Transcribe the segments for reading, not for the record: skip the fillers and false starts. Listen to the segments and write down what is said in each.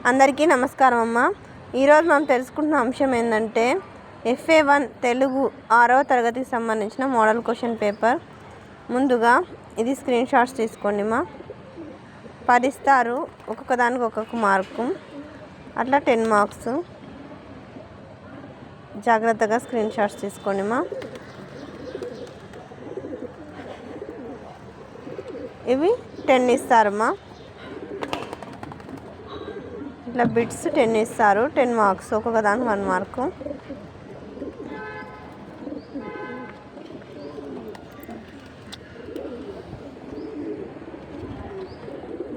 అందరికీ నమస్కారం అమ్మ. ఈరోజు మనం తెలుసుకుంటున్న అంశం ఏంటంటే FA1 తెలుగు 6వ తరగతికి సంబంధించిన మోడల్ క్వశ్చన్ పేపర్. ముందుగా ఇది స్క్రీన్ షాట్స్ తీసుకోండి అమ్మా. 10 ఇస్తారు, ఒక్కొక్క దానికి ఒక్కొక్క మార్కు, అట్లా 10 మార్క్స్. జాగ్రత్తగా స్క్రీన్ షాట్స్ తీసుకోండి అమ్మా. ఇవి 10 ఇస్తారమ్మా. ఇట్లా బిట్స్ 10 ఇస్తారు, 10 మార్క్స్, ఒక్కొక్క దానికి 1 మార్కు.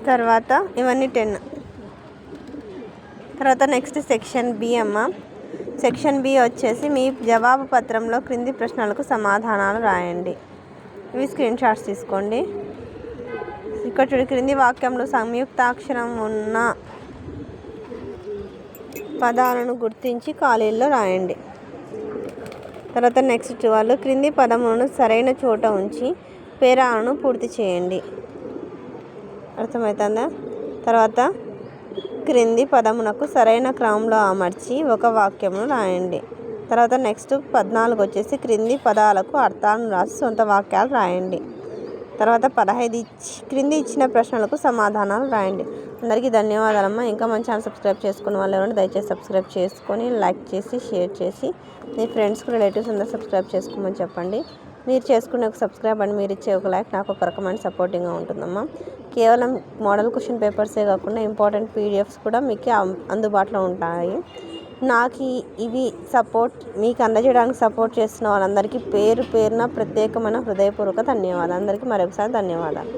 తర్వాత ఇవన్నీ 10. తర్వాత నెక్స్ట్ సెక్షన్ బి అమ్మ. సెక్షన్ బి వచ్చేసి మీ జవాబు పత్రంలో క్రింది ప్రశ్నలకు సమాధానాలు రాయండి. ఇవి స్క్రీన్ షాట్స్ తీసుకోండి. ఇక్కడ చూడు, క్రింది వాక్యంలో సంయుక్తాక్షరం ఉన్న పదాలను గుర్తించి ఖాళీల్లో రాయండి. తర్వాత నెక్స్ట్ వాళ్ళు క్రింది పదములను సరైన చోట ఉంచి పేరాలను పూర్తి చేయండి. అర్థమవుతుందా? తర్వాత క్రింది పదమునకు సరైన క్రమంలో అమర్చి ఒక వాక్యమును రాయండి. తర్వాత నెక్స్ట్ 14 వచ్చేసి క్రింది పదాలకు అర్థాలను రాసి సొంత వాక్యాలు రాయండి. తర్వాత 15 క్రింది ఇచ్చిన ప్రశ్నలకు సమాధానాలు రాయండి. అందరికీ ధన్యవాదాలమ్మా. ఇంకా మన ఛానల్ సబ్స్క్రైబ్ చేసుకున్న వాళ్ళు ఎవరైనా దయచేసి సబ్స్క్రైబ్ చేసుకొని లైక్ చేసి షేర్ చేసి మీ ఫ్రెండ్స్కి రిలేటివ్స్ అందరూ సబ్స్క్రైబ్ చేసుకోమని చెప్పండి. మీరు చేసుకునే ఒక సబ్స్క్రైబ్ అండ్ మీరు ఇచ్చే ఒక లైక్ నాకు ఒక రకమైన సపోర్టింగ్గా ఉంటుందమ్మా. కేవలం మోడల్ క్వశ్చన్ పేపర్సే కాకుండా ఇంపార్టెంట్ PDFs కూడా మీకు అందుబాటులో ఉంటాయి. నాకు ఇవి మీకు అందజేయడానికి సపోర్ట్ చేస్తున్న వాళ్ళందరికీ పేరు పేరున ప్రత్యేకమైన హృదయపూర్వక ధన్యవాదాలు. అందరికీ మరొకసారి ధన్యవాదాలు.